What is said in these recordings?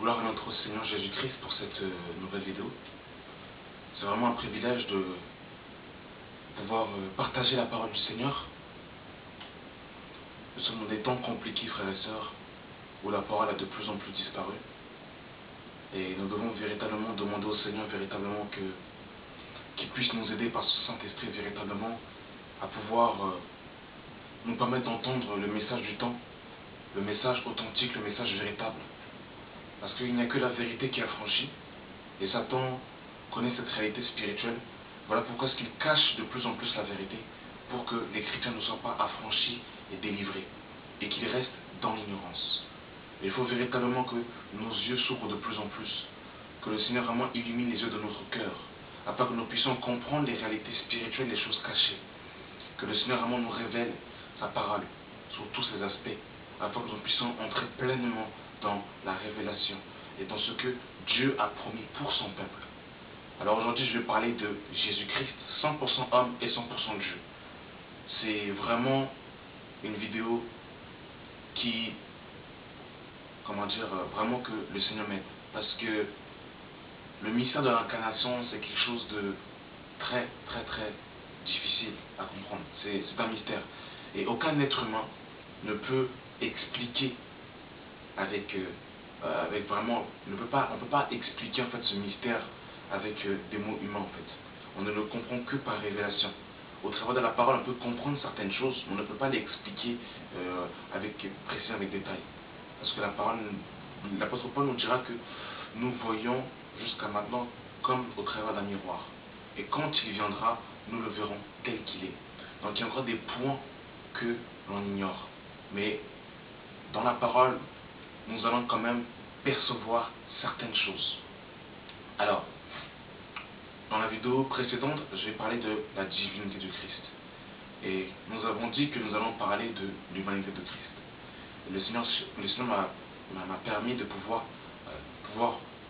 Gloire à notre Seigneur Jésus-Christ pour cette nouvelle vidéo. C'est vraiment un privilège de pouvoir partager la parole du Seigneur. Nous sommes dans des temps compliqués, frères et sœurs, où la parole a de plus en plus disparu. Et nous devons véritablement demander au Seigneur véritablement qu'il puisse nous aider par son Saint-Esprit véritablement à pouvoir nous permettre d'entendre le message du temps, le message authentique, le message véritable. Parce qu'il n'y a que la vérité qui est affranchie. Et Satan connaît cette réalité spirituelle. Voilà pourquoi est-ce qu'il cache de plus en plus la vérité, pour que les chrétiens ne soient pas affranchis et délivrés, et qu'ils restent dans l'ignorance. Il faut véritablement que nos yeux s'ouvrent de plus en plus, que le Seigneur vraiment illumine les yeux de notre cœur, afin que nous puissions comprendre les réalités spirituelles, les choses cachées. Que le Seigneur vraiment nous révèle sa parole sur tous ces aspects, afin que nous puissions entrer pleinement dans la révélation et dans ce que Dieu a promis pour son peuple. Alors aujourd'hui, je vais parler de Jésus-Christ, 100% homme et 100% Dieu. C'est vraiment une vidéo qui, vraiment que le Seigneur m'aide. Parce que le mystère de l'incarnation, c'est quelque chose de très difficile à comprendre. C'est un mystère. Et aucun être humain ne peut expliquer avec vraiment, on ne peut pas expliquer en fait ce mystère avec des mots humains en fait. On ne le comprend que par révélation. Au travers de la parole, on peut comprendre certaines choses, mais on ne peut pas l'expliquer avec précision, avec détail. Parce que la parole, l'apôtre Paul nous dira que nous voyons jusqu'à maintenant comme au travers d'un miroir. Et quand il viendra, nous le verrons tel qu'il est. Donc il y a encore des points que l'on ignore. Mais dans la parole, nous allons quand même percevoir certaines choses. Alors, dans la vidéo précédente, je vais parler de la divinité de Christ. Et nous avons dit que nous allons parler de l'humanité de Christ. Et le Seigneur m'a permis de pouvoir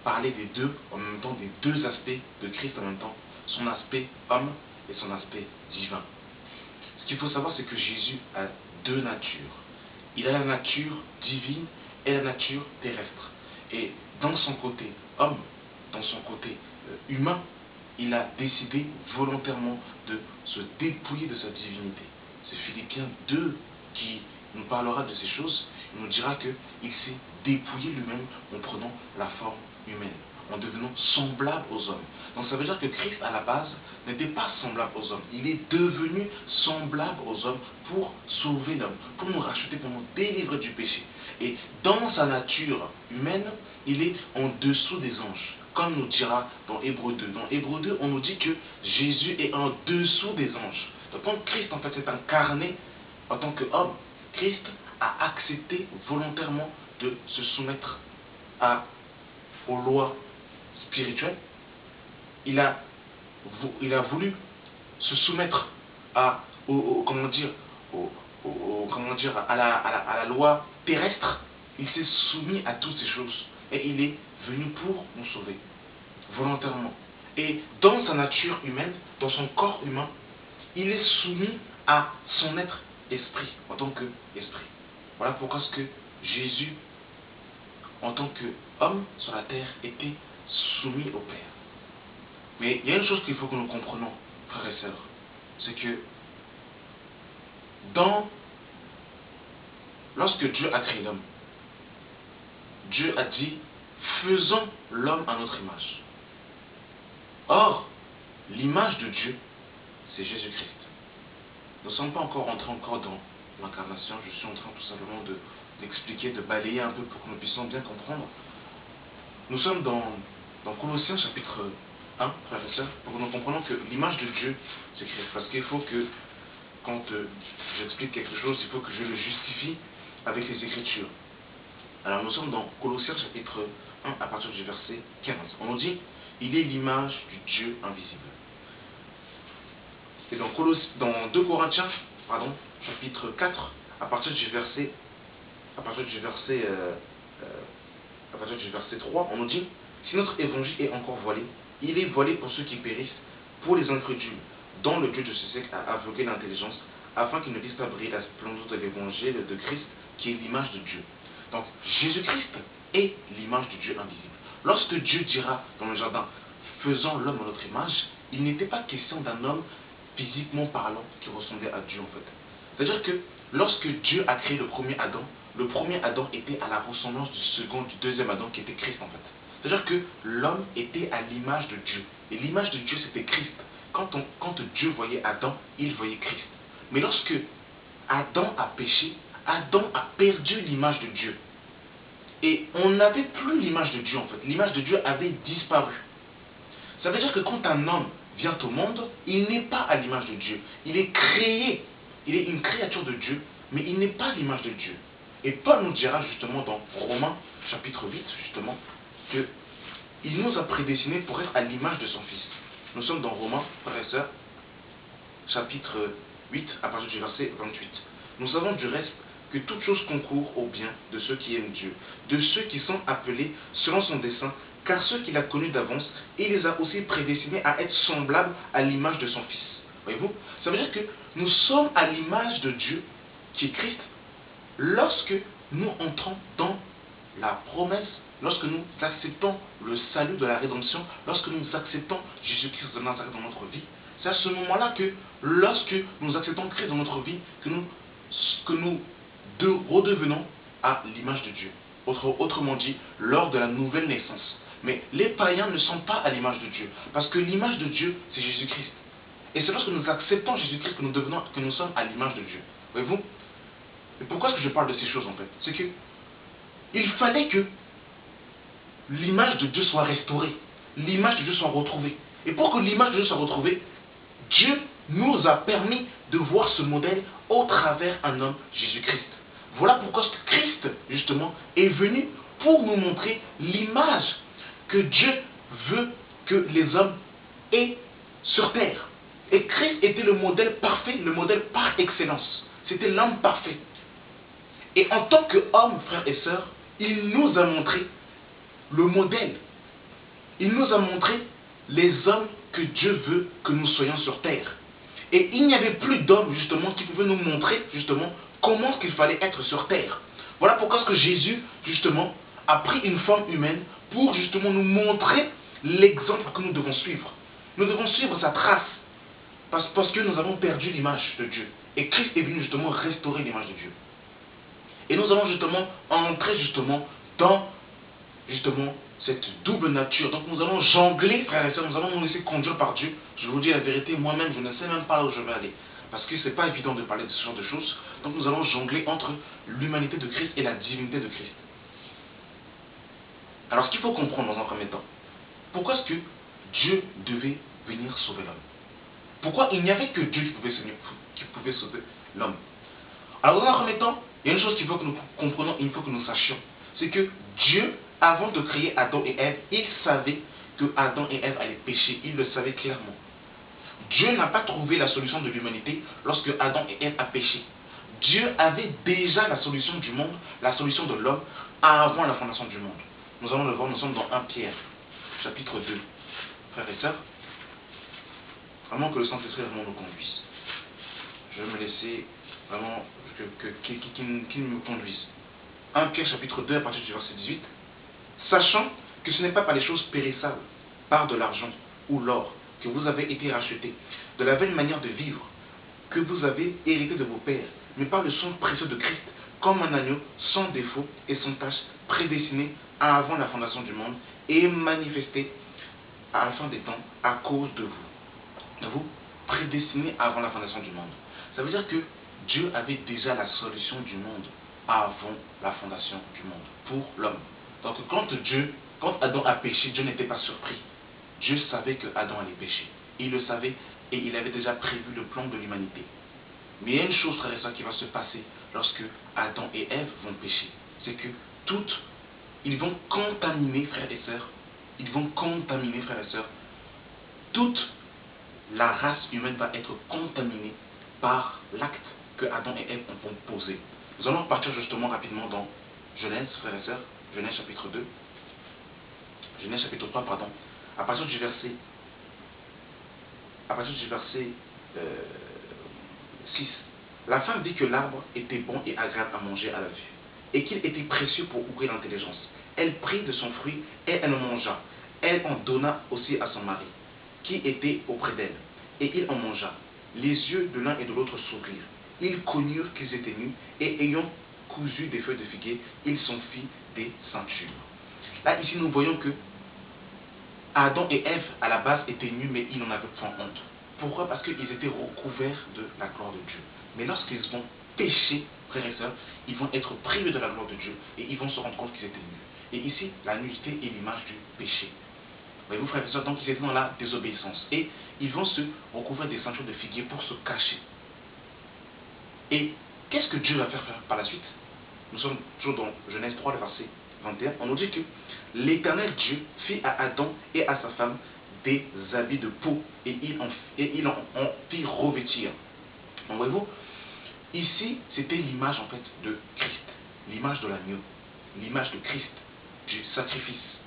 parler des deux, en même temps, des deux aspects de Christ en même temps. Son aspect homme et son aspect divin. Ce qu'il faut savoir, c'est que Jésus a deux natures. Il a la nature divine et la nature terrestre. Et dans son côté homme, dans son côté humain, il a décidé volontairement de se dépouiller de sa divinité. C'est Philippiens 2 qui nous parlera de ces choses. Il nous dira qu'il s'est dépouillé lui-même en prenant la forme humaine, en devenant semblable aux hommes. Donc ça veut dire que Christ, à la base, n'était pas semblable aux hommes. Il est devenu semblable aux hommes pour sauver l'homme, pour nous racheter, pour nous délivrer du péché. Et dans sa nature humaine, il est en dessous des anges, comme nous dira dans Hébreux 2. Dans Hébreux 2, on nous dit que Jésus est en dessous des anges. Donc quand Christ, en fait, s'est incarné en tant qu'homme, Christ a accepté volontairement de se soumettre aux lois spirituelles. Il a voulu se soumettre à la loi terrestre. Il s'est soumis à toutes ces choses et il est venu pour nous sauver volontairement. Et dans sa nature humaine, dans son corps humain, il est soumis à son être esprit, en tant qu'esprit. Voilà pourquoi est-ce que Jésus, en tant qu'homme sur la terre, était soumis au Père. Mais il y a une chose qu'il faut que nous comprenions, frères et sœurs, c'est que lorsque Dieu a créé l'homme, Dieu a dit, faisons l'homme à notre image. Or, l'image de Dieu, c'est Jésus-Christ. Nous ne sommes pas encore rentrés dans l'incarnation, je suis en train tout simplement d'expliquer, de balayer un peu pour que nous puissions bien comprendre. Nous sommes dans Colossiens chapitre 1, frères et sœurs, pour que nous comprenions que l'image de Dieu, c'est Christ. Parce qu'il faut que, quand j'explique quelque chose, il faut que je le justifie avec les Écritures. Alors nous sommes dans Colossiens chapitre 1, à partir du verset 15. On nous dit, il est l'image du Dieu invisible. Et dans 2 Corinthiens, chapitre 4, à partir du verset 3, on nous dit, si notre évangile est encore voilé, il est voilé pour ceux qui périssent, pour les incrédules, dont le Dieu de ce siècle a aveuglé l'intelligence, afin qu'ils ne puissent pas briller la splendeur de l'évangile de Christ, qui est l'image de Dieu. Donc Jésus-Christ est l'image du Dieu invisible. Lorsque Dieu dira dans le jardin, faisons l'homme à notre image, il n'était pas question d'un homme physiquement parlant qui ressemblait à Dieu en fait. C'est-à-dire que lorsque Dieu a créé le premier Adam était à la ressemblance du deuxième Adam qui était Christ en fait. C'est-à-dire que l'homme était à l'image de Dieu. Et l'image de Dieu c'était Christ. Quand Dieu voyait Adam, il voyait Christ. Mais lorsque Adam a péché, Adam a perdu l'image de Dieu. Et on n'avait plus l'image de Dieu en fait. L'image de Dieu avait disparu. Ça veut dire que quand un homme vient au monde, il n'est pas à l'image de Dieu. Il est créé. Il est une créature de Dieu, mais il n'est pas l'image de Dieu. Et Paul nous dira justement dans Romains chapitre 8, justement, qu'il nous a prédestinés pour être à l'image de son Fils. Nous sommes dans Romains, frères et sœurs, chapitre 8, à partir du verset 28. Nous savons du reste que toute chose concourt au bien de ceux qui aiment Dieu, de ceux qui sont appelés selon son dessein, car ceux qu'il a connus d'avance, il les a aussi prédestinés à être semblables à l'image de son Fils. Voyez-vous? Ça veut dire que nous sommes à l'image de Dieu, qui est Christ, lorsque nous entrons dans la promesse, lorsque nous acceptons le salut de la rédemption, lorsque nous acceptons Jésus-Christ de Nazareth dans notre vie. C'est à ce moment-là que, lorsque nous acceptons Christ dans notre vie, que nous redevenons à l'image de Dieu. Autrement dit, lors de la nouvelle naissance. Mais les païens ne sont pas à l'image de Dieu, parce que l'image de Dieu, c'est Jésus-Christ. Et c'est lorsque nous acceptons Jésus-Christ que nous sommes à l'image de Dieu. Voyez-vous? Et pourquoi est-ce que je parle de ces choses en fait? C'est que il fallait que l'image de Dieu soit restaurée, l'image de Dieu soit retrouvée. Et pour que l'image de Dieu soit retrouvée, Dieu nous a permis de voir ce modèle au travers un homme, Jésus-Christ. Voilà pourquoi Christ, justement, est venu pour nous montrer l'image que Dieu veut que les hommes aient sur terre. Et Christ était le modèle parfait, le modèle par excellence. C'était l'homme parfait. Et en tant qu'homme, frères et sœurs, il nous a montré le modèle. Il nous a montré les hommes que Dieu veut que nous soyons sur terre. Et il n'y avait plus d'hommes, justement, qui pouvaient nous montrer, justement, comment qu'il fallait être sur terre. Voilà pourquoi est-ce que Jésus, justement, a pris une forme humaine pour, justement, nous montrer l'exemple que nous devons suivre. Nous devons suivre sa trace. Parce que nous avons perdu l'image de Dieu. Et Christ est venu, justement, restaurer l'image de Dieu. Et nous allons, justement, entrer, justement, dans, justement, cette double nature. Donc nous allons jongler, frères et sœurs, nous allons nous laisser conduire par Dieu. Je vous dis la vérité, moi-même, je ne sais même pas là où je vais aller. Parce que ce n'est pas évident de parler de ce genre de choses. Donc nous allons jongler entre l'humanité de Christ et la divinité de Christ. Alors ce qu'il faut comprendre dans un premier temps, pourquoi est-ce que Dieu devait venir sauver l'homme? Pourquoi il n'y avait que Dieu qui pouvait sauver l'homme? Alors dans un premier temps, il y a une chose qu'il faut que nous comprenions, il faut que nous sachions. C'est que Dieu, avant de créer Adam et Ève, il savait que Adam et Ève allaient pécher. Il le savait clairement. Dieu n'a pas trouvé la solution de l'humanité lorsque Adam et Ève ont péché. Dieu avait déjà la solution du monde, la solution de l'homme, avant la fondation du monde. Nous allons le voir, nous sommes dans 1 Pierre, chapitre 2. Frères et sœurs, vraiment que le Saint-Esprit vraiment nous conduise. Je vais me laisser vraiment qu'il me conduise. 1 Pierre chapitre 2 à partir du verset 18. Sachant que ce n'est pas par les choses périssables, par de l'argent ou l'or, que vous avez été rachetés, de la belle manière de vivre que vous avez hérité de vos pères, mais par le sang précieux de Christ, comme un agneau sans défaut et sans tache, prédestiné avant la fondation du monde et manifesté à la fin des temps à cause de vous. Vous, prédestiné avant la fondation du monde. Ça veut dire que Dieu avait déjà la solution du monde avant la fondation du monde, pour l'homme. Donc quand Adam a péché, Dieu n'était pas surpris. Dieu savait que Adam allait pécher. Il le savait et il avait déjà prévu le plan de l'humanité. Mais il y a une chose, frère et sœurs, qui va se passer lorsque Adam et Ève vont pécher. C'est que ils vont contaminer, frères et sœurs, toute la race humaine va être contaminée par l'acte que Adam et Ève ont posé. Nous allons partir justement rapidement dans Genèse, frères et sœurs, Genèse chapitre 2, Genèse chapitre 3, pardon, à partir du verset 6. La femme vit que l'arbre était bon et agréable à manger à la vue, et qu'il était précieux pour ouvrir l'intelligence. elle prit de son fruit et elle en mangea. Elle en donna aussi à son mari, qui était auprès d'elle. Et il en mangea. Les yeux de l'un et de l'autre s'ouvrirent. Ils connurent qu'ils étaient nus, et ayant cousu des feuilles de figuier, ils s'en fit des ceintures. Là, ici, nous voyons que Adam et Ève, à la base, étaient nus, mais ils n'en avaient point honte. Pourquoi? Parce qu'ils étaient recouverts de la gloire de Dieu. Mais lorsqu'ils vont pécher, frères et sœurs, ils vont être privés de la gloire de Dieu, et ils vont se rendre compte qu'ils étaient nus. Et ici, la nudité est l'image du péché. Voyez-vous, frères et sœurs, donc ils étaient dans la désobéissance. Et ils vont se recouvrir des ceintures de figuier pour se cacher. Et qu'est-ce que Dieu va faire par la suite? Nous sommes toujours dans Genèse 3, le verset 21. On nous dit que l'Éternel Dieu fit à Adam et à sa femme des habits de peau et il en fit revêtir. Donc voyez-vous, ici c'était l'image en fait de Christ, l'image de l'agneau, l'image de Christ, du sacrifice,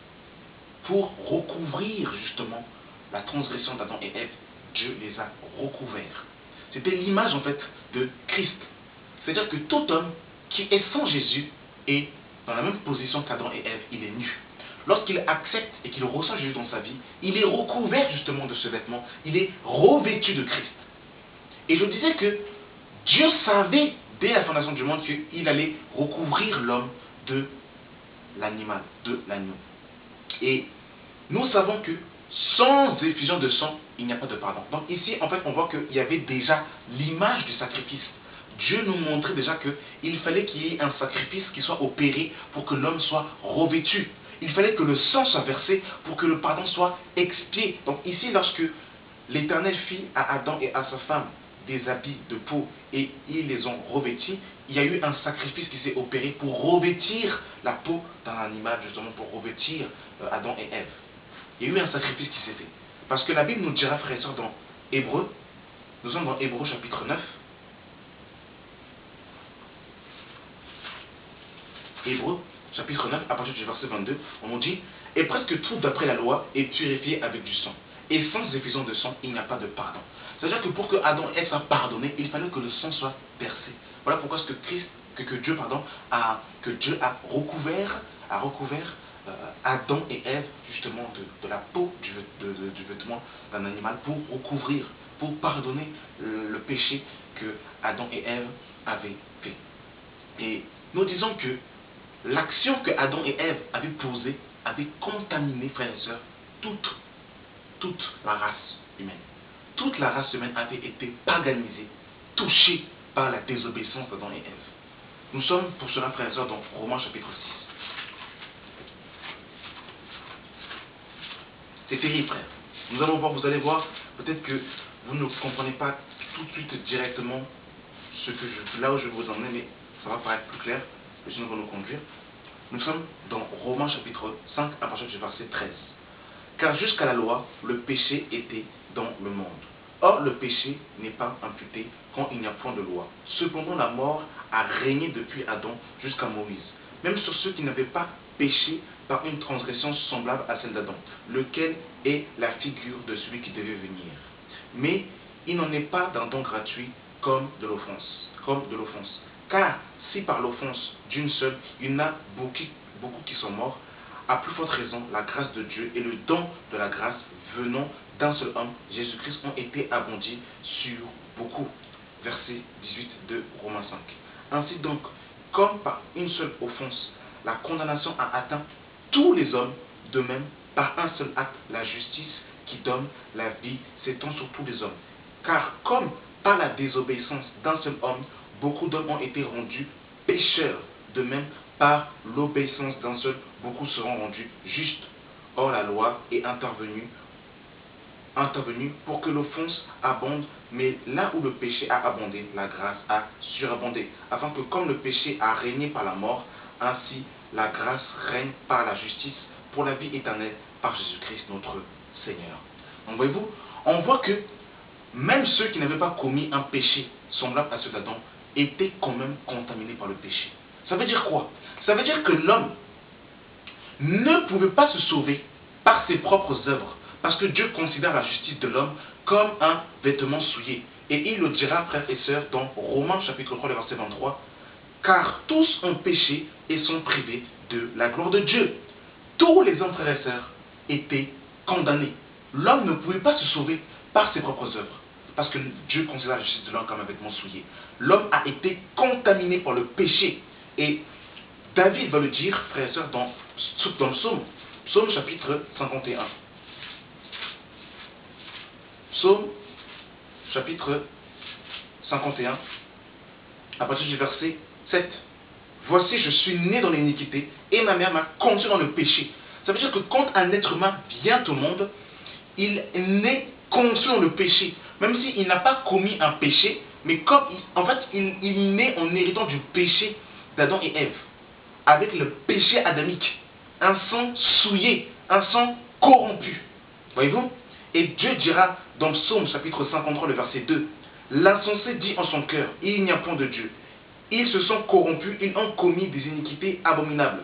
pour recouvrir justement la transgression d'Adam et Ève. Dieu les a recouverts. C'était l'image en fait de Christ. C'est-à-dire que tout homme qui est sans Jésus est dans la même position qu'Adam et Ève, il est nu. Lorsqu'il accepte et qu'il reçoit Jésus dans sa vie, il est recouvert justement de ce vêtement, il est revêtu de Christ. Et je disais que Dieu savait dès la fondation du monde qu'il allait recouvrir l'homme de l'animal, de l'agneau. Et nous savons que sans effusion de sang, il n'y a pas de pardon. Donc ici, en fait, on voit qu'il y avait déjà l'image du sacrifice. Dieu nous montrait déjà qu'il fallait qu'il y ait un sacrifice qui soit opéré pour que l'homme soit revêtu. Il fallait que le sang soit versé pour que le pardon soit expié. Donc ici, lorsque l'Éternel fit à Adam et à sa femme des habits de peau et ils les ont revêtis, il y a eu un sacrifice qui s'est opéré pour revêtir la peau d'un animal, justement pour revêtir Adam et Ève. Il y a eu un sacrifice qui s'est fait. Parce que la Bible nous dira, frères et sœurs, dans Hébreux, nous sommes dans Hébreux chapitre 9. Hébreux chapitre 9, à partir du verset 22, on nous dit: et presque tout d'après la loi est purifié avec du sang. Et sans effusion de sang, il n'y a pas de pardon. C'est-à-dire que pour que Adam et Ève soient pardonnés, il fallait que le sang soit versé. Voilà pourquoi ce que Dieu a recouvert Adam et Ève justement de la peau du vêtement d'un animal pour recouvrir, pour pardonner le péché que Adam et Ève avaient fait. Et nous disons que l'action que Adam et Ève avaient posée avait contaminé, frères et sœurs, toute la race humaine. Toute la race humaine avait été paganisée, touchée par la désobéissance d'Adam et Ève. Nous sommes pour cela, frères et sœurs, dans Romains chapitre 6. C'est terrible, frère. Nous allons voir, vous allez voir, peut-être que vous ne comprenez pas tout de suite directement là où je vais vous emmener, mais ça va paraître plus clair, le Seigneur va nous conduire. Nous sommes dans Romains chapitre 5, à partir du verset 13. Car jusqu'à la loi, le péché était dans le monde. Or, le péché n'est pas imputé quand il n'y a point de loi. Cependant, la mort a régné depuis Adam jusqu'à Moïse, même sur ceux qui n'avaient pas péché par une transgression semblable à celle d'Adam, lequel est la figure de celui qui devait venir. Mais il n'en est pas d'un don gratuit comme de l'offense. Car si par l'offense d'une seule, il y en a beaucoup qui sont morts, à plus forte raison, la grâce de Dieu et le don de la grâce venant d'un seul homme, Jésus-Christ, ont été abondis sur beaucoup. Verset 18 de Romains 5. Ainsi donc, comme par une seule offense, la condamnation a atteint tous les hommes, de même, par un seul acte, la justice qui donne la vie s'étend sur tous les hommes. Car comme par la désobéissance d'un seul homme, beaucoup d'hommes ont été rendus pécheurs, de même, par l'obéissance d'un seul, beaucoup seront rendus justes. Or la loi est intervenue pour que l'offense abonde, mais là où le péché a abondé, la grâce a surabondé, afin que comme le péché a régné par la mort, ainsi la grâce règne par la justice pour la vie éternelle par Jésus-Christ notre Seigneur. Donc voyez-vous, on voit que même ceux qui n'avaient pas commis un péché semblable à ceux d'Adam étaient quand même contaminés par le péché. Ça veut dire quoi? Ça veut dire que l'homme ne pouvait pas se sauver par ses propres œuvres, parce que Dieu considère la justice de l'homme comme un vêtement souillé. Et il le dira, frères et sœurs, dans Romains chapitre 3, le verset 23, car tous ont péché et sont privés de la gloire de Dieu. Tous les hommes, frères et sœurs, étaient condamnés. L'homme ne pouvait pas se sauver par ses propres œuvres, parce que Dieu considère la justice de l'homme comme un vêtement souillé. L'homme a été contaminé par le péché. Et David va le dire, frères et sœurs, dans le psaume chapitre 51. Psaume chapitre 51, à partir du verset 7. Voici, je suis né dans l'iniquité et ma mère m'a conçu dans le péché. Ça veut dire que quand un être humain vient au monde, il naît conçu dans le péché. Même s'il n'a pas commis un péché, mais comme il naît en héritant du péché d'Adam et Ève, avec le péché adamique, un sang souillé, un sang corrompu. Voyez-vous? Et Dieu dira dans le psaume chapitre 53, le verset 2, l'insensé dit en son cœur, il n'y a point de Dieu. Ils se sont corrompus, ils ont commis des iniquités abominables.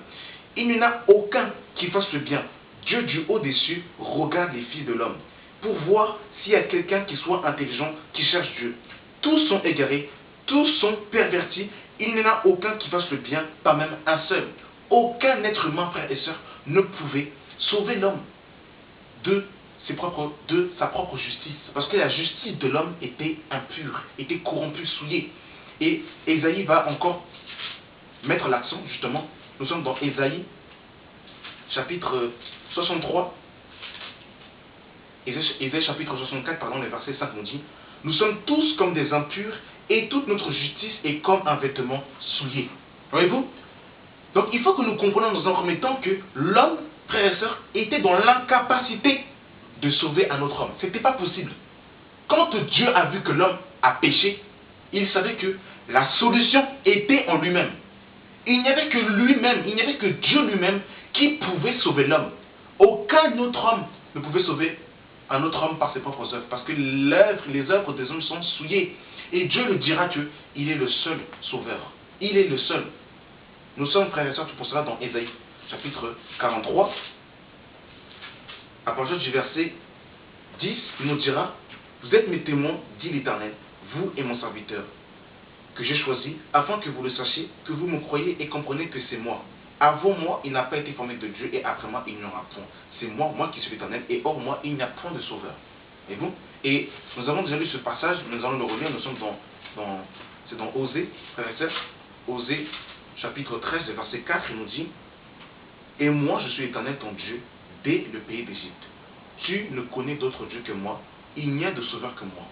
Il n'y en a aucun qui fasse le bien. Dieu du haut des cieux regarde les fils de l'homme pour voir s'il y a quelqu'un qui soit intelligent, qui cherche Dieu. Tous sont égarés, tous sont pervertis. Il n'y en a aucun qui fasse le bien, pas même un seul. Aucun être humain, frères et sœurs, ne pouvait sauver l'homme de sa propre justice. Parce que la justice de l'homme était impure, était corrompue, souillée. Et Ésaïe va encore mettre l'accent, justement. Nous sommes dans Ésaïe, chapitre 63. Ésaïe chapitre 64, pardon, le verset 5 nous dit, nous sommes tous comme des impurs et toute notre justice est comme un vêtement souillé. Voyez-vous? Donc il faut que nous comprenions dans un premier temps que l'homme, frères et sœurs, était dans l'incapacité de sauver un autre homme. Ce n'était pas possible. Quand Dieu a vu que l'homme a péché, il savait que la solution était en lui-même. Il n'y avait que lui-même, il n'y avait que Dieu lui-même qui pouvait sauver l'homme. Aucun autre homme ne pouvait sauver un autre homme par ses propres œuvres, parce que les œuvres des hommes sont souillées. Et Dieu le dira qu'il est le seul sauveur. Il est le seul. Nous sommes, frères et sœurs, pour cela dans Ésaïe, chapitre 43. À partir du verset 10, il nous dira, vous êtes mes témoins, dit l'Éternel, vous et mon serviteur, que j'ai choisi, afin que vous le sachiez, que vous me croyez et comprenez que c'est moi. Avant moi, il n'a pas été formé de Dieu, et après moi, il n'y aura point. C'est moi qui suis l'Éternel, et hors moi, il n'y a point de sauveur. Et vous? Et nous avons déjà lu ce passage, nous allons le relire, nous sommes c'est dans Osée, frères et sœurs, Osée, chapitre 13, verset 4, il nous dit, et moi, je suis l'Éternel ton Dieu, dès le pays d'Égypte. Tu ne connais d'autre Dieu que moi, il n'y a de sauveur que moi.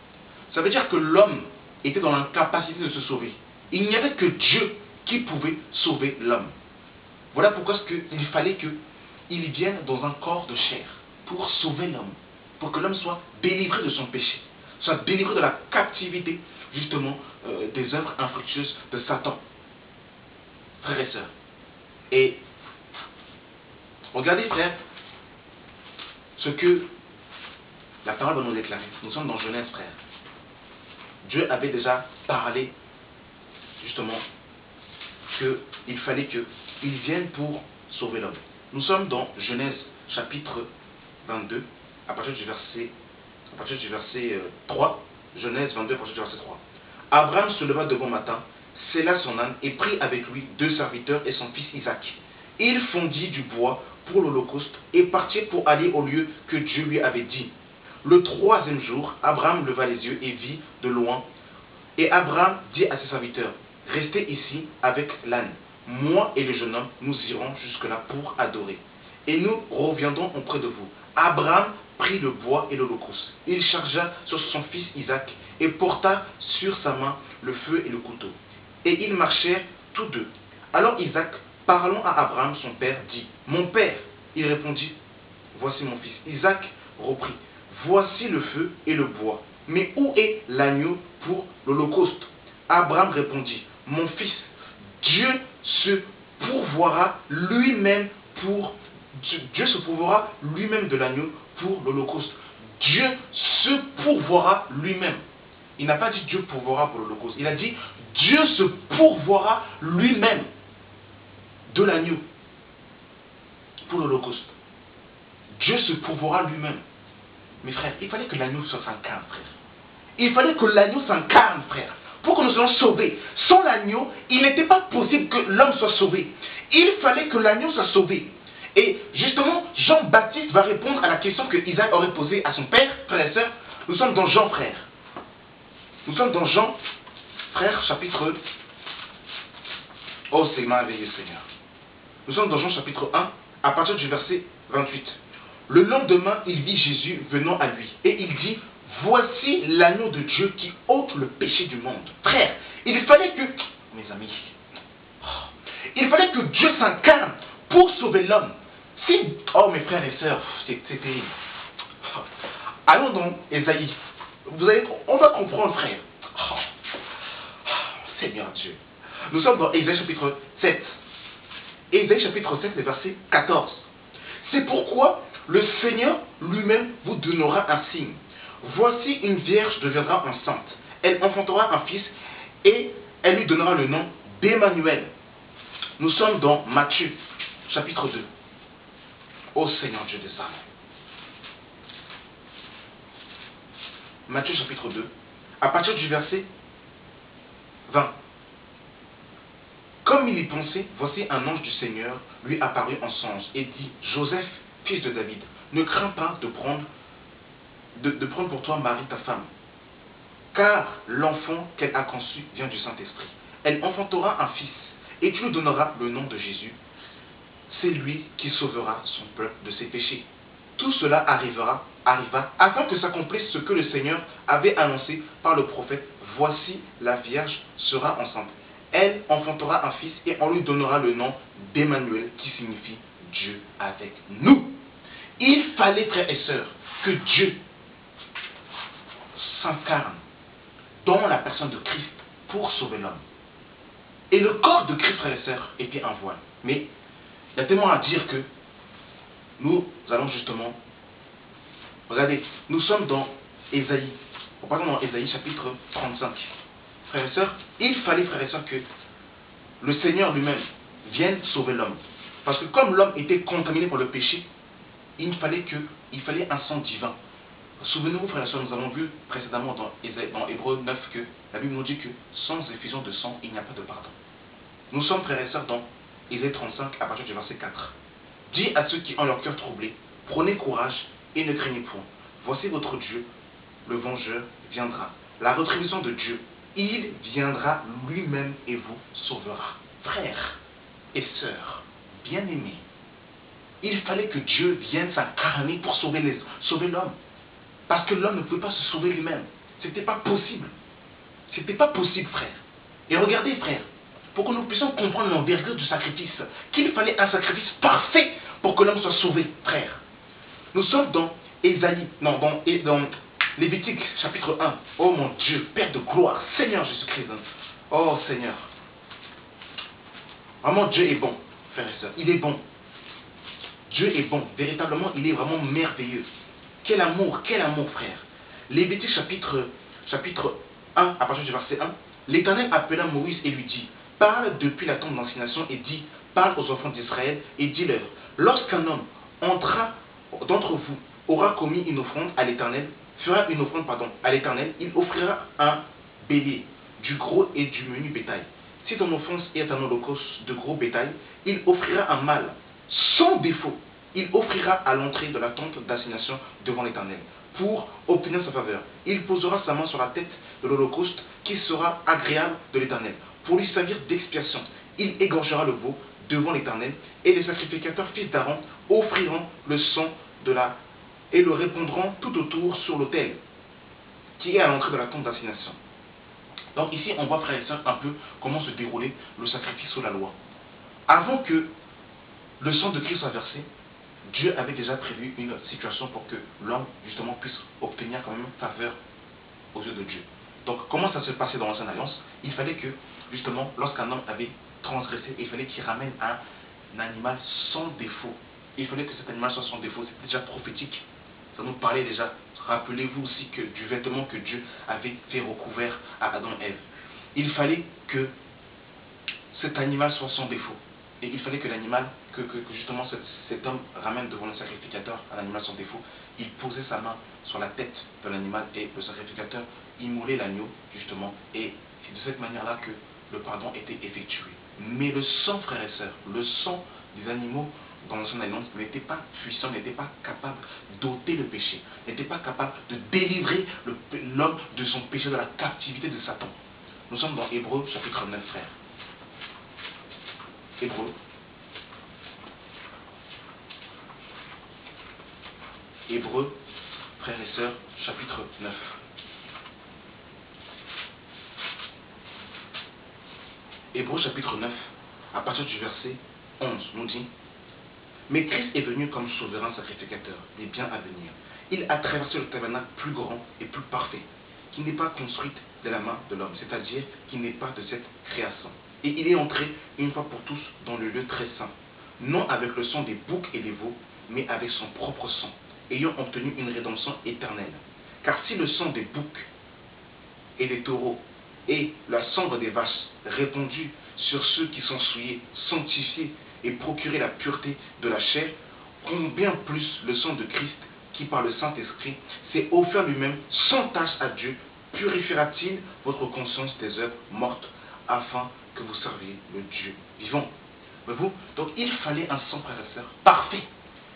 Ça veut dire que l'homme était dans l'incapacité de se sauver. Il n'y avait que Dieu qui pouvait sauver l'homme. Voilà pourquoi il fallait qu'il vienne dans un corps de chair pour sauver l'homme, pour que l'homme soit délivré de son péché, soit délivré de la captivité, justement, des œuvres infructueuses de Satan. Frères et sœurs. Et regardez, frères, ce que la parole va nous déclarer. Nous sommes dans Genèse, frère. Dieu avait déjà parlé, justement, qu'il fallait qu'il vienne pour sauver l'homme. Nous sommes dans Genèse, chapitre 22, à partir du verset 3. Genèse 22, à partir du verset 3. Abraham se leva de bon matin, sella son âne et prit avec lui 2 serviteurs et son fils Isaac. Il fondit du bois pour l'holocauste et partit pour aller au lieu que Dieu lui avait dit. Le 3e jour, Abraham leva les yeux et vit de loin. Et Abraham dit à ses serviteurs, restez ici avec l'âne. Moi et le jeune homme, nous irons jusque-là pour adorer. Et nous reviendrons auprès de vous. Abraham prit le bois et l'holocauste. Il chargea sur son fils Isaac et porta sur sa main le feu et le couteau. Et ils marchèrent tous deux. Alors Isaac, parlant à Abraham, son père, dit, mon père. Il répondit, voici mon fils. Isaac reprit, voici le feu et le bois. Mais où est l'agneau pour l'holocauste? Abraham répondit, mon fils, Dieu se pourvoira lui-même de l'agneau pour l'holocauste. Dieu se pourvoira lui-même. Il n'a pas dit Dieu pourvoira pour l'holocauste. Il a dit Dieu se pourvoira lui-même de l'agneau pour l'holocauste. Dieu se pourvoira lui-même. Mes frères, il fallait que l'agneau s'incarne, frère. Il fallait que l'agneau s'incarne, frère, pour que nous soyons sauvés. Sans l'agneau, il n'était pas possible que l'homme soit sauvé. Il fallait que l'agneau soit sauvé. Et justement, Jean-Baptiste va répondre à la question que Isaac aurait posée à son père, frère et sœur. Nous sommes dans Jean, frère. Nous sommes dans Jean, frère, chapitre... Oh, c'est merveilleux, Seigneur. Nous sommes dans Jean, chapitre 1, à partir du verset 28. Le lendemain, il vit Jésus venant à lui. Et il dit, voici l'agneau de Dieu qui ôte le péché du monde. Frère, il fallait que... Mes amis... Il fallait que Dieu s'incarne pour sauver l'homme. Si... Oh, mes frères et sœurs, c'est terrible. Allons dans Ésaïe. Vous allez, on va comprendre, frère. Oh, Seigneur Dieu. Nous sommes dans Ésaïe chapitre 7. Ésaïe chapitre 7, le verset 14. C'est pourquoi le Seigneur lui-même vous donnera un signe. Voici une vierge deviendra enceinte. Elle enfantera un fils et elle lui donnera le nom d'Emmanuel. Nous sommes dans Matthieu chapitre 2. Ô Seigneur Dieu des armées. Matthieu chapitre 2, à partir du verset 20. Comme il y pensait, voici un ange du Seigneur lui apparut en songe et dit, Joseph, fils de David, ne crains pas de prendre pour toi Marie ta femme, car l'enfant qu'elle a conçu vient du Saint-Esprit. Elle enfantera un fils, et tu lui donneras le nom de Jésus. C'est lui qui sauvera son peuple de ses péchés. Tout cela arriva afin que s'accomplisse ce que le Seigneur avait annoncé par le prophète. Voici la Vierge sera enceinte. Elle enfantera un fils et on lui donnera le nom d'Emmanuel qui signifie Dieu avec nous. Il fallait, frères et sœurs, que Dieu s'incarne dans la personne de Christ pour sauver l'homme. Et le corps de Christ, frères et sœurs, était un voile. Mais il y a tellement à dire que nous allons justement... Regardez, nous sommes dans Ésaïe. Pardon, dans Ésaïe chapitre 35. Frères et sœurs, il fallait, frères et sœurs, que le Seigneur lui-même vienne sauver l'homme. Parce que comme l'homme était contaminé par le péché, il fallait un sang divin. Souvenez-vous, frères et sœurs, nous avons vu précédemment dans Hébreux 9 que la Bible nous dit que sans effusion de sang, il n'y a pas de pardon. Nous sommes, frères et sœurs, dans Ésaïe 35 à partir du verset 4. Dis à ceux qui ont leur cœur troublé, prenez courage et ne craignez point. Voici votre Dieu, le vengeur viendra. La rétribution de Dieu, il viendra lui-même et vous sauvera. Frères et sœurs, bien-aimés, il fallait que Dieu vienne s'incarner pour sauver l'homme. Parce que l'homme ne pouvait pas se sauver lui-même. C'était pas possible. C'était pas possible, frère. Et regardez, frère, pour que nous puissions comprendre l'envergure du sacrifice, qu'il fallait un sacrifice parfait pour que l'homme soit sauvé, frère. Nous sommes dans Ésaïe, non, dans Lévitique chapitre 1. Oh mon Dieu, Père de gloire, Seigneur Jésus-Christ. Oh Seigneur. Vraiment, Dieu est bon, frères et sœurs. Il est bon. Dieu est bon. Véritablement, il est vraiment merveilleux. Quel amour, frère. Lévitique chapitre 1, à partir du verset 1. L'Éternel appela Moïse et lui dit, parle depuis la tente d'assignation et dis, parle aux enfants d'Israël et dis-leur, lorsqu'un homme d'entre vous aura commis une offrande à l'Éternel, fera une offrande à l'Éternel, il offrira un bélier, du gros et du menu bétail. Si ton offense est un holocauste de gros bétail, il offrira un mâle sans défaut. Il offrira à l'entrée de la tente d'assignation devant l'Éternel pour obtenir sa faveur. Il posera sa main sur la tête de l'holocauste qui sera agréable de l'Éternel pour lui servir d'expiation. Il égorgera le veau devant l'Éternel et les sacrificateurs fils d'Aaron offriront le sang et le répandront tout autour sur l'autel qui est à l'entrée de la tente d'assignation. Donc ici on voit, frères et sœurs, un peu comment se déroulait le sacrifice sous la loi. Avant que le sang de Christ soit versé, Dieu avait déjà prévu une situation pour que l'homme justement puisse obtenir quand même faveur aux yeux de Dieu. Donc comment ça se passait dans l'Ancienne Alliance? Il fallait que justement lorsqu'un homme avait transgressé, il fallait qu'il ramène un animal sans défaut. Il fallait que cet animal soit sans défaut. C'était déjà prophétique. Ça nous parlait déjà. Rappelez-vous aussi que du vêtement que Dieu avait fait recouvert à Adam et Ève. Il fallait que cet animal soit sans défaut. Et il fallait que l'animal, que justement cet homme ramène devant le sacrificateur un animal sans défaut. Il posait sa main sur la tête de l'animal et le sacrificateur immolait l'agneau justement et C'est de cette manière-là que le pardon était effectué. Mais le sang, frères et sœurs, le sang des animaux dans l'ancienne alliance n'était pas puissant, n'était pas capable d'ôter le péché, n'était pas capable de délivrer l'homme de son péché, de la captivité de Satan. Nous sommes dans Hébreux chapitre 9, frères. Hébreux. Hébreux, frères et sœurs, chapitre 9. Hébreux chapitre 9, à partir du verset 11, nous dit: mais Christ est venu comme souverain sacrificateur des biens à venir. Il a traversé le tabernacle plus grand et plus parfait, qui n'est pas construite de la main de l'homme, c'est-à-dire qui n'est pas de cette création. Et il est entré une fois pour tous dans le lieu très saint, non avec le sang des boucs et des veaux, mais avec son propre sang, ayant obtenu une rédemption éternelle. Car si le sang des boucs et des taureaux et la cendre des vaches répandue sur ceux qui sont souillés, sanctifiés et procurer la pureté de la chair, combien plus le sang de Christ, qui par le Saint-Esprit s'est offert lui-même sans tâche à Dieu, purifiera-t-il votre conscience des œuvres mortes, afin que vous serviez le Dieu vivant. Voyez-vous? Donc il fallait un sang, frères et sœurs, parfait.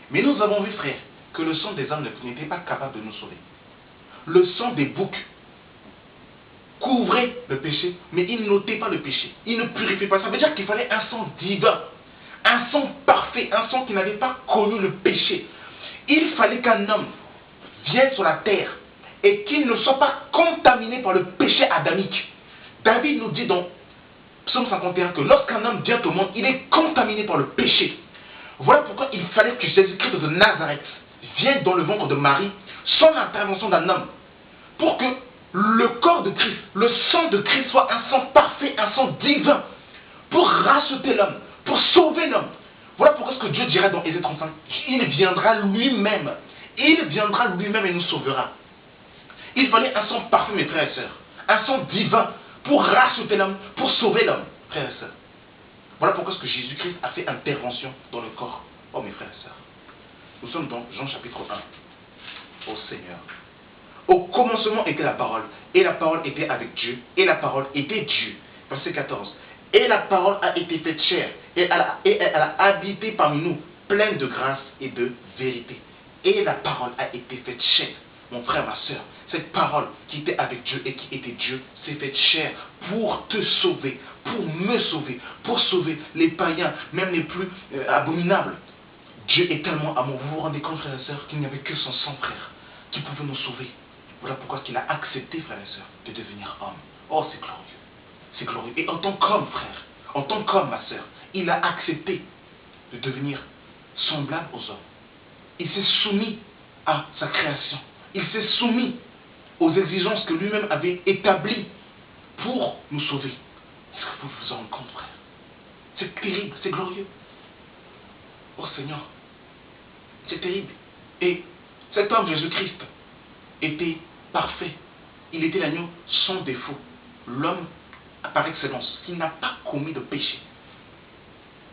Mais nous avons vu, frères, que le sang des âmes n'était pas capable de nous sauver. Le sang des boucs couvrait le péché, mais il n'ôtait pas le péché. Il ne purifiait pas. Ça veut dire qu'il fallait un sang divin. Un sang parfait, un sang qui n'avait pas connu le péché. Il fallait qu'un homme vienne sur la terre et qu'il ne soit pas contaminé par le péché adamique. David nous dit dans Psaume 51 que lorsqu'un homme vient au monde, il est contaminé par le péché. Voilà pourquoi il fallait que Jésus-Christ de Nazareth vienne dans le ventre de Marie sans l'intervention d'un homme, pour que le corps de Christ, le sang de Christ soit un sang parfait, un sang divin, pour racheter l'homme, pour sauver l'homme. Voilà pourquoi ce que Dieu dirait dans Ésaïe 35, il viendra lui-même. Il viendra lui-même et nous sauvera. Il fallait un sang parfait, mes frères et sœurs. Un sang divin pour racheter l'homme, pour sauver l'homme, frères et sœurs. Voilà pourquoi ce que Jésus-Christ a fait intervention dans le corps. Oh mes frères et sœurs. Nous sommes dans Jean chapitre 1. Ô Seigneur. Au commencement était la parole, et la parole était avec Dieu, et la parole était Dieu. Verset 14. Et la parole a été faite chair, et elle a habité parmi nous, pleine de grâce et de vérité. Et la parole a été faite chair. Mon frère, ma soeur, cette parole qui était avec Dieu et qui était Dieu, s'est faite chair pour te sauver, pour me sauver, pour sauver les païens, même les plus abominables. Dieu est tellement amour. Vous vous rendez compte, frères et sœurs, qu'il n'y avait que son sang, frère, qui pouvait nous sauver. Voilà pourquoi il a accepté, frères et sœurs, de devenir homme. Oh, c'est glorieux. C'est glorieux. Et en tant qu'homme, frère, en tant qu'homme, ma sœur, il a accepté de devenir semblable aux hommes. Il s'est soumis à sa création. Il s'est soumis aux exigences que lui-même avait établies pour nous sauver. Est-ce que vous vous en rendez compte, frère? C'est terrible, c'est glorieux. Oh Seigneur, c'est terrible. Et cet homme, Jésus-Christ, était parfait. Il était l'agneau sans défaut. L'homme par excellence, qui n'a pas commis de péché.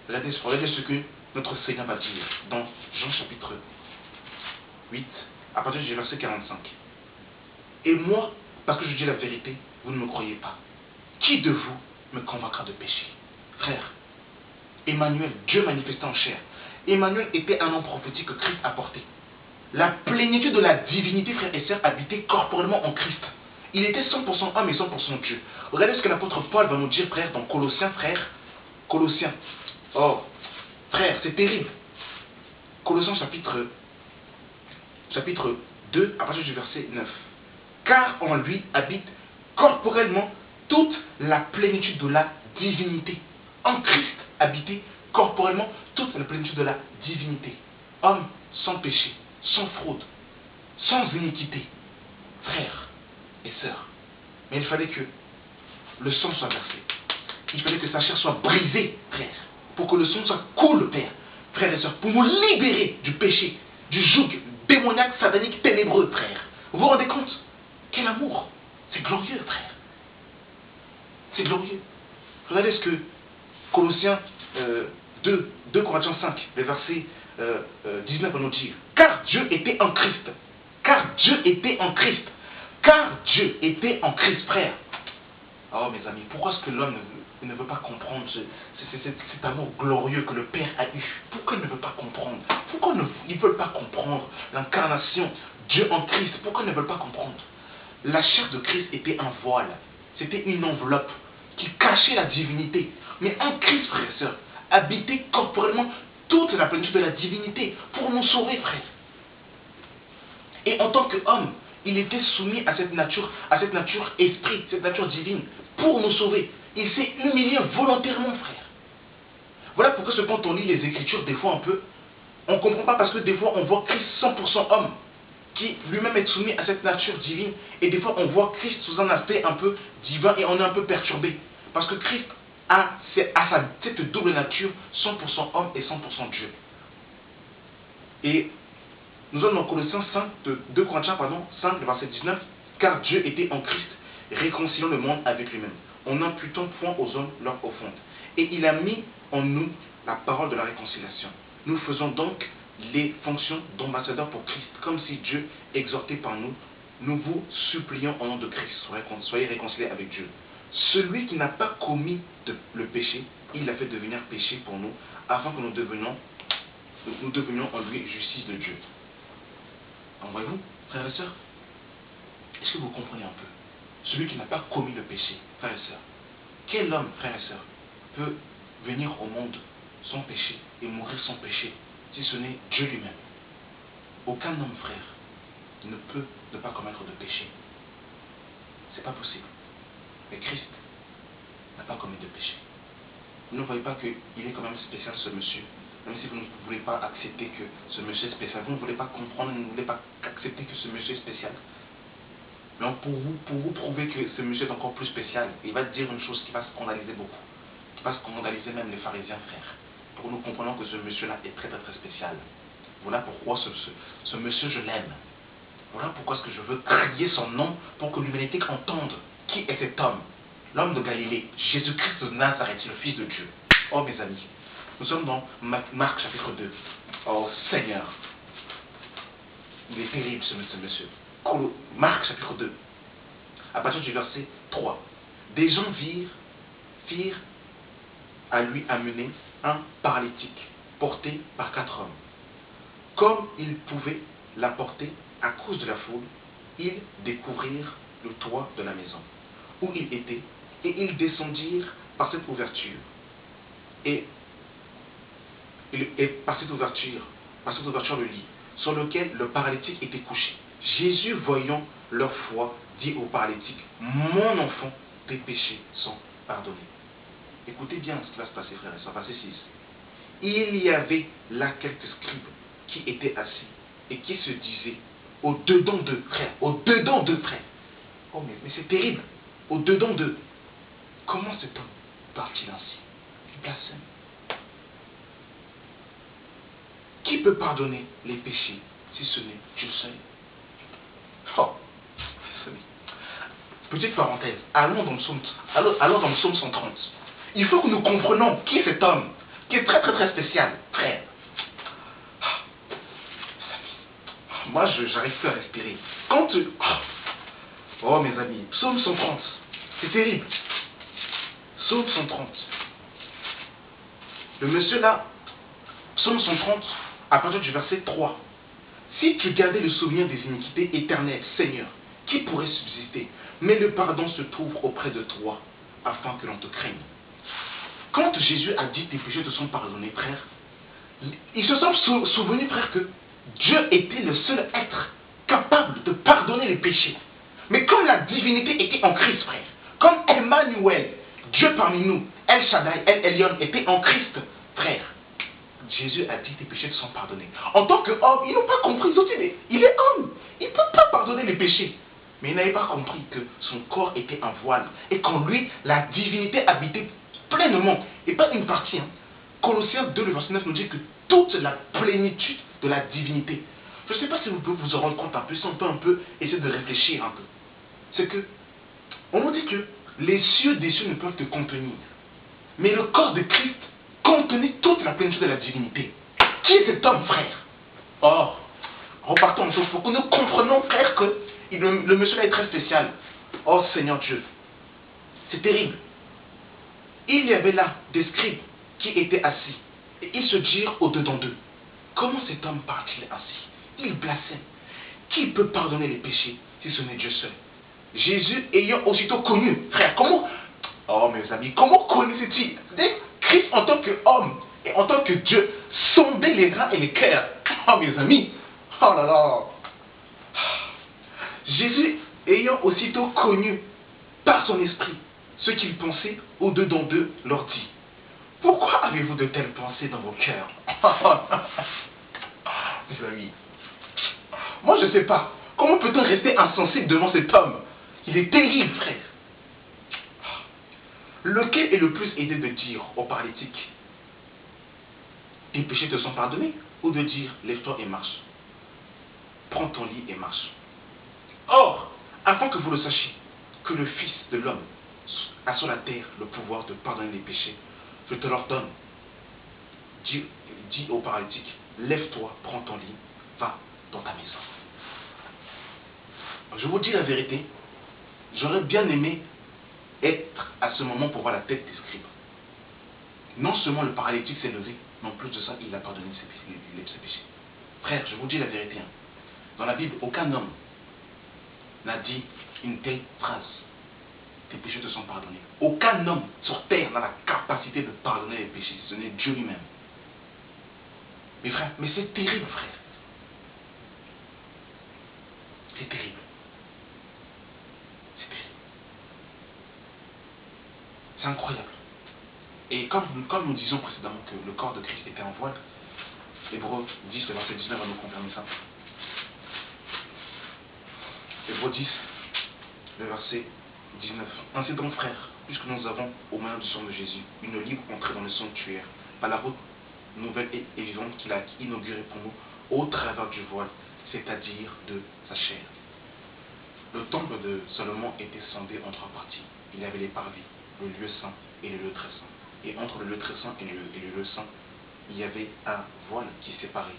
Regardez ce que notre Seigneur va dire dans Jean chapitre 8, à partir du verset 45. Et moi, parce que je dis la vérité, vous ne me croyez pas. Qui de vous me convaincra de péché? Frère, Emmanuel, Dieu manifesté en chair. Emmanuel était un nom prophétique que Christ a porté. La plénitude de la divinité, frères et sœurs, habitait corporellement en Christ. Il était 100% homme et 100% Dieu. Regardez ce que l'apôtre Paul va nous dire, frère, dans Colossiens, frère. Colossiens. Oh, frère, c'est terrible. Colossiens chapitre 2, à partir du verset 9. Car en lui habite corporellement toute la plénitude de la divinité. En Christ habitait corporellement toute la plénitude de la divinité. Homme sans péché, sans fraude, sans iniquité. Frère et sœurs. Mais il fallait que le sang soit versé. Il fallait que sa chair soit brisée, frère. Pour que le sang soit coule, Père. Frères et sœurs, pour nous libérer du péché, du joug démoniaque, satanique, ténébreux, frère. Vous vous rendez compte? Quel amour! C'est glorieux, frère. C'est glorieux. Regardez ce que Colossiens 2 Corinthiens 5, les versets 19 va nous dire. Car Dieu était en Christ. Car Dieu était en Christ. Car Dieu était en Christ, frère. Oh mes amis, pourquoi est-ce que l'homme ne veut pas comprendre cet amour glorieux que le Père a eu? Pourquoi il ne veut pas comprendre? Pourquoi ils ne veulent pas comprendre l'incarnation, Dieu en Christ? Pourquoi ils ne veulent pas comprendre? La chair de Christ était un voile, c'était une enveloppe qui cachait la divinité. Mais en Christ, frères et sœurs, habitait corporellement toute la plénitude de la divinité pour nous sauver, frères. Et en tant qu'homme, il était soumis à cette nature esprit, cette nature divine, pour nous sauver. Il s'est humilié volontairement, frère. Voilà pourquoi quand on lit les Écritures, des fois on ne comprend pas parce que des fois on voit Christ 100% homme, qui lui-même est soumis à cette nature divine, et des fois on voit Christ sous un aspect un peu divin et on est un peu perturbé. Parce que Christ a cette double nature, 100% homme et 100% Dieu. Et nous sommes dans Colossiens 5, 2 Corinthiens 5, verset 19, car Dieu était en Christ, réconciliant le monde avec lui-même, en n'imputant point aux hommes leur offense. Et il a mis en nous la parole de la réconciliation. Nous faisons donc les fonctions d'ambassadeurs pour Christ, comme si Dieu exhortait par nous. Nous vous supplions au nom de Christ, soyez réconciliés avec Dieu. Celui qui n'a pas commis le péché, il l'a fait devenir péché pour nous, afin que nous devenions en lui justice de Dieu. Voyez-vous, frères et sœurs, est-ce que vous comprenez un peu? Celui qui n'a pas commis le péché, frères et sœurs. Quel homme, frères et sœurs, peut venir au monde sans péché et mourir sans péché, si ce n'est Dieu lui-même? Aucun homme, frère, ne peut ne pas commettre de péché. C'est pas possible. Mais Christ n'a pas commis de péché. Vous ne voyez pas qu'il est quand même spécial, ce monsieur? Même si vous ne voulez pas accepter que ce monsieur est spécial, vous ne voulez pas comprendre, vous ne voulez pas accepter que ce monsieur est spécial. Mais pour vous prouver que ce monsieur est encore plus spécial, il va dire une chose qui va scandaliser beaucoup, qui va scandaliser même les pharisiens, frères. Pour que nous comprenions que ce monsieur-là est très très très spécial. Voilà pourquoi ce monsieur, je l'aime. Voilà pourquoi est-ce que je veux crier son nom pour que l'humanité entende qui est cet homme. L'homme de Galilée, Jésus-Christ de Nazareth, le Fils de Dieu. Oh mes amis, nous sommes dans Marc chapitre 2. Oh Seigneur, il est terrible ce monsieur. Marc chapitre 2, à partir du verset 3. Des gens firent à lui amener un paralytique, porté par 4 hommes. Comme ils pouvaient l'apporter à cause de la foule, ils découvrirent le toit de la maison où il était, et ils descendirent par cette ouverture. Et par cette ouverture le lit, sur lequel le paralytique était couché. Jésus, voyant leur foi, dit au paralytique, mon enfant, tes péchés sont pardonnés. Écoutez bien ce qui va se passer, frères et sœurs, verset 6. Il y avait là quelques scribes qui étaient assis et qui se disaient, au-dedans d'eux, frères, au-dedans d'eux, frères. Oh mais c'est terrible, au-dedans d'eux. Comment cet homme parle-t-il ainsi? Il blasphème. Qui peut pardonner les péchés si ce n'est Dieu seul? Oh, petite parenthèse, allons dans le psaume 130. Il faut que nous comprenions qui est cet homme, qui est très très très spécial, frère. Moi, j'arrive plus à respirer. Oh mes amis, psaume 130, c'est terrible. Psaume 130. Le monsieur là, psaume 130, à partir du verset 3. Si tu gardais le souvenir des iniquités éternelles, Seigneur, qui pourrait subsister? Mais le pardon se trouve auprès de toi, afin que l'on te craigne. Quand Jésus a dit tes péchés te sont pardonnés, frère, ils se sont souvenus, frère, que Dieu était le seul être capable de pardonner les péchés. Mais comme la divinité était en Christ, frère, comme Emmanuel, Dieu parmi nous, El Shaddai, El Elyon, était en Christ, frère, Jésus a dit tes péchés te sont pardonnés. En tant qu'homme, ils n'ont pas compris. Ils ont dit, mais il est homme, il ne peut pas pardonner les péchés. Mais ils n'avaient pas compris que son corps était un voile et qu'en lui, la divinité habitait pleinement, et pas une partie. Colossiens 2, le verset 9 nous dit que toute la plénitude de la divinité. Je ne sais pas si vous pouvez vous en rendre compte un peu, si on peut un peu essayer de réfléchir un peu. C'est que, on nous dit que les cieux des cieux ne peuvent te contenir. Mais le corps de Christ contenait toute la plénitude de la divinité. Qui est cet homme, frère? Or, repartons en chose pour que nous comprenions, frère, que le monsieur là est très spécial. Oh Seigneur Dieu. C'est terrible. Il y avait là des scribes qui étaient assis, et ils se dirent au-dedans d'eux, comment cet homme parle-t-il ainsi? Il blasphème. Qui peut pardonner les péchés si ce n'est Dieu seul? Jésus ayant aussitôt connu, frère, comment? Oh mes amis, comment connaissait-il Christ en tant qu'homme et en tant que Dieu sondait les reins et les cœurs? Oh mes amis, oh là là. Jésus ayant aussitôt connu par son esprit ce qu'ils pensaient au-dedans d'eux, leur dit, pourquoi avez-vous de telles pensées dans vos cœurs? Mes amis, moi je ne sais pas, comment peut-on rester insensible devant cet homme? Il est terrible, frère. Lequel est le plus aidé de dire au paralytique, tes péchés te sont pardonnés, ou de dire, lève-toi et marche, prends ton lit et marche? Or, afin que vous le sachiez, que le Fils de l'homme a sur la terre le pouvoir de pardonner les péchés, je te l'ordonne. Dis au paralytique, lève-toi, prends ton lit, va dans ta maison. Je vous dis la vérité, j'aurais bien aimé être à ce moment pour voir la tête des scribes. Non seulement le paralytique s'est levé, mais en plus de ça, il a pardonné ses péchés. Frère, je vous dis la vérité. Dans la Bible, aucun homme n'a dit une telle phrase. Tes péchés te sont pardonnés. Aucun homme sur terre n'a la capacité de pardonner les péchés. Ce n'est Dieu lui-même. Mais frère, mais c'est terrible, frère. C'est terrible. C'est terrible. C'est incroyable. Et comme nous disions précédemment que le corps de Christ était en voile, Hébreux 10, le verset 19 va nous confirmer ça. Hébreux 10, le verset 19. Ainsi donc, frères, puisque nous avons, au moyen du sang de Jésus, une libre entrée dans le sanctuaire, par la route nouvelle et vivante qu'il a inaugurée pour nous, au travers du voile, c'est-à-dire de sa chair. Le temple de Salomon était scindé en trois parties. Il y avait les parvis, le lieu saint et le lieu très saint. Et entre le lieu très saint et le lieu saint, il y avait un voile qui séparait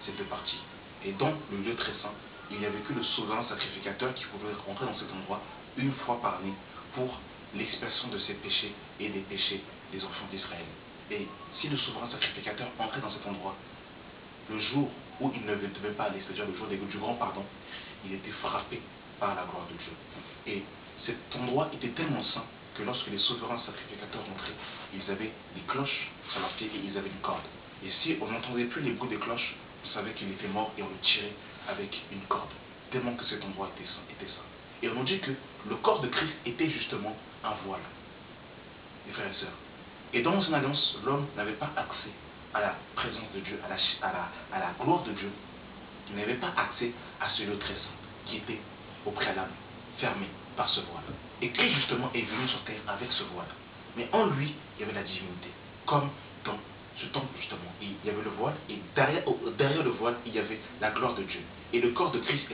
ces deux parties. Et dans le lieu très saint, il n'y avait que le souverain sacrificateur qui pouvait rentrer dans cet endroit une fois par année pour l'expiation de ses péchés et des péchés des enfants d'Israël. Et si le souverain sacrificateur entrait dans cet endroit, le jour où il ne devait pas aller, c'est-à-dire le jour du grand pardon, il était frappé par la gloire de Dieu. Et cet endroit était tellement saint que lorsque les souverains sacrificateurs rentraient, ils avaient des cloches sur leurs pieds et ils avaient une corde. Et si on n'entendait plus les bruits des cloches, on savait qu'il était mort et on le tirait avec une corde, tellement que cet endroit était saint. Et on nous dit que le corps de Christ était justement un voile, mes frères et sœurs. Et dans l'ancienne alliance, l'homme n'avait pas accès à la présence de Dieu, à la gloire de Dieu. Il n'avait pas accès à ce lieu très saint qui était au préalable fermé par ce voile. Et Christ justement est venu sur terre avec ce voile. Mais en lui, il y avait la divinité. Comme dans ce temple justement, il y avait le voile et derrière le voile, il y avait la gloire de Dieu. Et le corps de Christ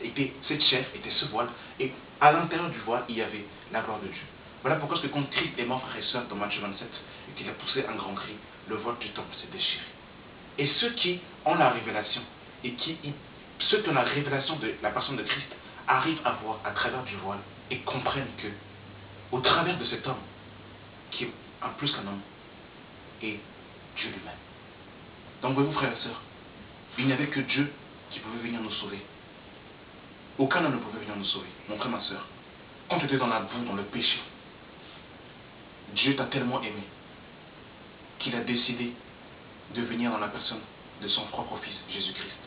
était cette chair, était ce voile. Et à l'intérieur du voile, il y avait la gloire de Dieu. Voilà pourquoi quand Christ est mort, frères et sœurs, dans Matthieu 27, et qu'il a poussé un grand cri, le voile du temple s'est déchiré. Et ceux qui ont la révélation, et ceux qui ont la révélation de la personne de Christ, arrivent à voir à travers du voile et comprennent que, au travers de cet homme, qui est un plus qu'un homme, est Dieu lui-même. Donc voyez-vous, frères et sœurs, il n'y avait que Dieu qui pouvait venir nous sauver. Aucun homme ne pouvait venir nous sauver. Mon frère, ma sœur, quand tu étais dans la boue, dans le péché, Dieu t'a tellement aimé qu'il a décidé de venir dans la personne de son propre Fils, Jésus-Christ,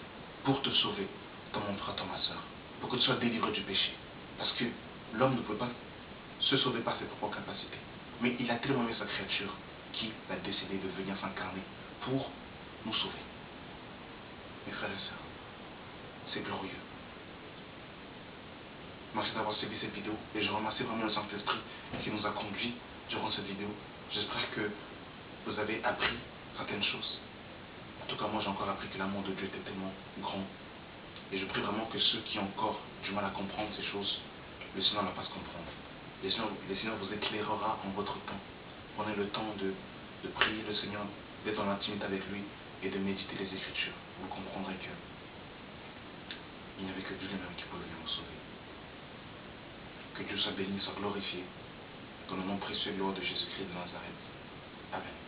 pour te sauver, ton mon frère, ton ma sœur, pour que tu sois délivré du péché. Parce que l'homme ne peut pas se sauver par ses propres capacités. Mais il a tellement aimé sa créature qu'il a décidé de venir s'incarner pour nous sauver. Mes frères et sœurs, c'est glorieux. Merci d'avoir suivi cette vidéo et je remercie vraiment le Saint-Esprit qui nous a conduits durant cette vidéo. J'espère que vous avez appris certaines choses. En tout cas, moi j'ai encore appris que l'amour de Dieu était tellement grand. Et je prie vraiment que ceux qui ont encore du mal à comprendre ces choses, le Seigneur leur fasse comprendre. Le Seigneur vous éclairera en votre temps. Prenez le temps de prier le Seigneur, d'être en intimité avec lui et de méditer les Écritures. Vous comprendrez que il n'y avait que Dieu lui-même qui pouvait nous sauver. Que Dieu soit béni, soit glorifié. dans le nom précieux et gloire de Jésus-Christ de Nazareth. Amen.